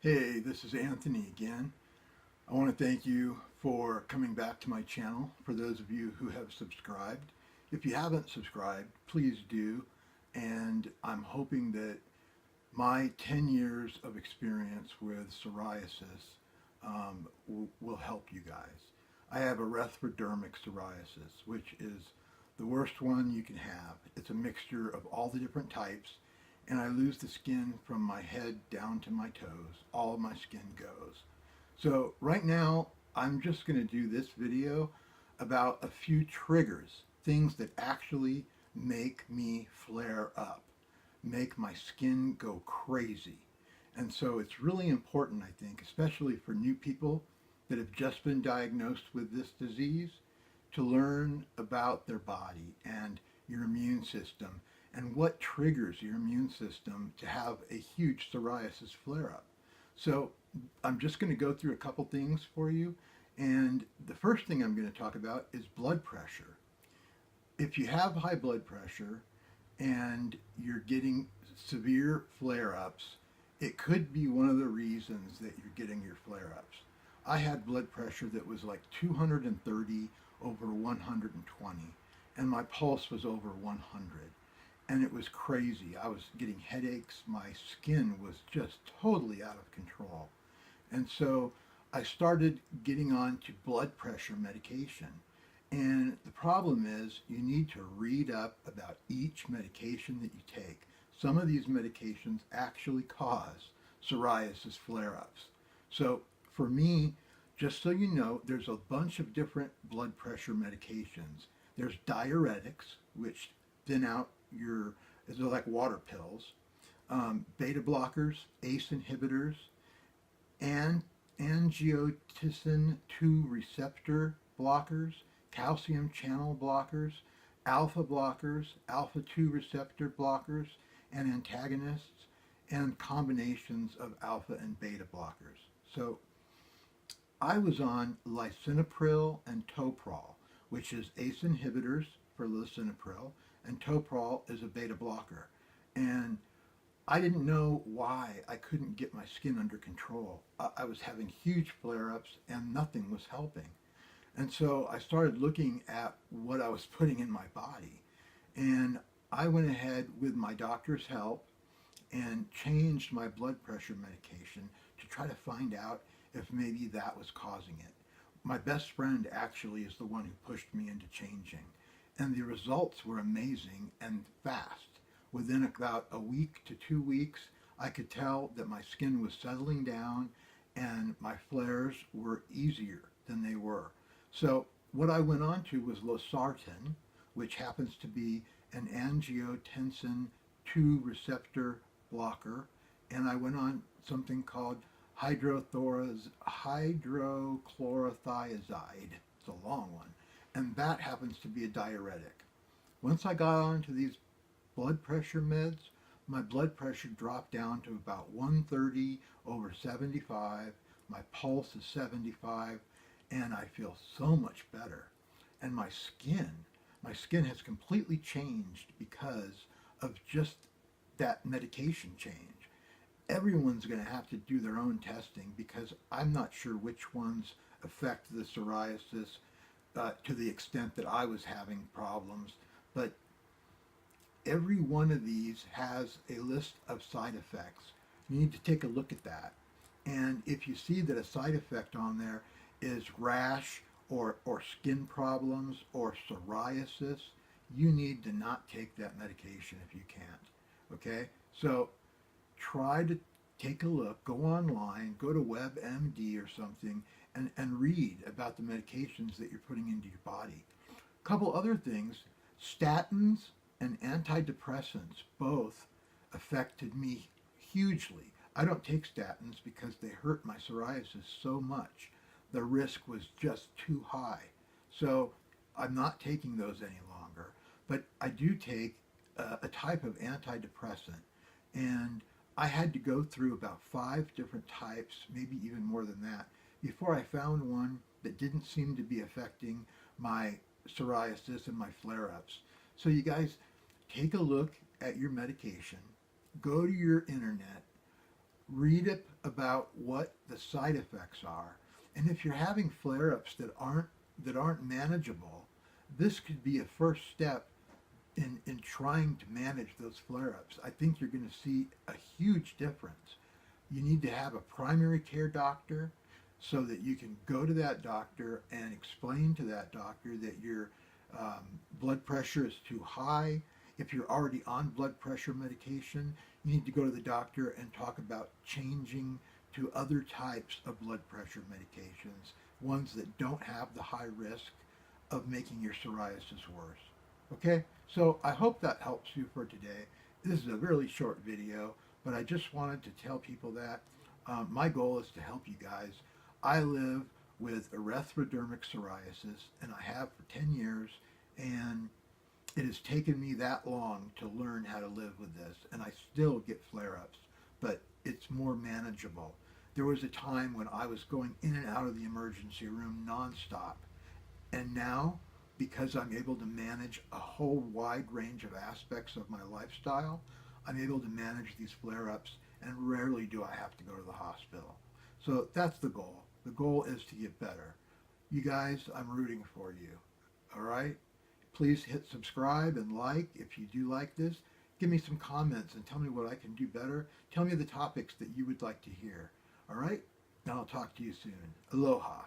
Hey, this is Anthony again. I want to thank you for coming back to my channel. For those of you who have subscribed, if you haven't subscribed, please do. And I'm hoping that my 10 years of experience with psoriasis will help you guys. I have erythrodermic psoriasis, which is the worst one you can have. It's a mixture of all the different types, and I lose the skin from my head down to my toes. All of my skin goes. So right now, I'm just going to do this video about a few triggers, things that actually make me flare up, make my skin go crazy. And so it's really important, I think, especially for new people that have just been diagnosed with this disease, to learn about their body and your immune system and what triggers your immune system to have a huge psoriasis flare-up. So I'm just going to go through a couple things for you. And the first thing I'm going to talk about is blood pressure. If you have high blood pressure and you're getting severe flare-ups, it could be one of the reasons that you're getting your flare-ups. I had blood pressure that was like 230 over 120, and my pulse was over 100. And it was crazy. I was getting headaches. My skin was just totally out of control. And so I started getting on to blood pressure medication. And the problem is you need to read up about each medication that you take. Some of these medications actually cause psoriasis flare-ups. So for me, just so you know, there's a bunch of different blood pressure medications. There's diuretics, which thin out they're like water pills, beta blockers, ACE inhibitors, and angiotensin 2 receptor blockers, calcium channel blockers, alpha 2 receptor blockers, and antagonists, and combinations of alpha and beta blockers. So I was on lisinopril and toprol, which is ACE inhibitors for lisinopril, and toprol is a beta blocker. And I didn't know why I couldn't get my skin under control. I was having huge flare-ups and nothing was helping. And so I started looking at what I was putting in my body. And I went ahead with my doctor's help and changed my blood pressure medication to try to find out if maybe that was causing it. My best friend actually is the one who pushed me into changing. And the results were amazing and fast. Within about a week to 2 weeks, I could tell that my skin was settling down and my flares were easier than they were. So what I went on to was losartan, which happens to be an angiotensin 2 receptor blocker, and I went on something called hydrochlorothiazide. It's a long one. And that happens to be a diuretic. Once I got onto these blood pressure meds, my blood pressure dropped down to about 130 over 75. My pulse is 75, and I feel so much better. And my skin has completely changed because of just that medication change. Everyone's going to have to do their own testing because I'm not sure which ones affect the psoriasis to the extent that I was having problems, but every one of these has a list of side effects. You need to take a look at that. And if you see that a side effect on there is rash or skin problems or psoriasis, you need to not take that medication if you can't. Okay? So try to take a look, go online, go to WebMD or something, and read about the medications that you're putting into your body. A couple other things, statins and antidepressants both affected me hugely. I don't take statins because they hurt my psoriasis so much. The risk was just too high. So I'm not taking those any longer. But I do take a type of antidepressant, and I had to go through about 5 different types, maybe even more than that, before I found one that didn't seem to be affecting my psoriasis and my flare-ups. So you guys, take a look at your medication, go to your internet, Read up about what the side effects are. And if you're having flare-ups that aren't manageable, this could be a first step in trying to manage those flare-ups. I think you're going to see a huge difference. You need to have a primary care doctor so that you can go to that doctor and explain to that doctor that your blood pressure is too high. If you're already on blood pressure medication, you need to go to the doctor and talk about changing to other types of blood pressure medications, ones that don't have the high risk of making your psoriasis worse. Okay, so I hope that helps you for today. This is a really short video, but I just wanted to tell people that my goal is to help you guys. I live with erythrodermic psoriasis, and I have for 10 years, and it has taken me that long to learn how to live with this, and I still get flare-ups, but it's more manageable. There was a time when I was going in and out of the emergency room nonstop, and now, because I'm able to manage a whole wide range of aspects of my lifestyle, I'm able to manage these flare-ups, and rarely do I have to go to the hospital. So that's the goal. The goal is to get better. You guys, I'm rooting for you. All right? Please hit subscribe and like if you do like this. Give me some comments and tell me what I can do better. Tell me the topics that you would like to hear. All right? Now I'll talk to you soon. Aloha.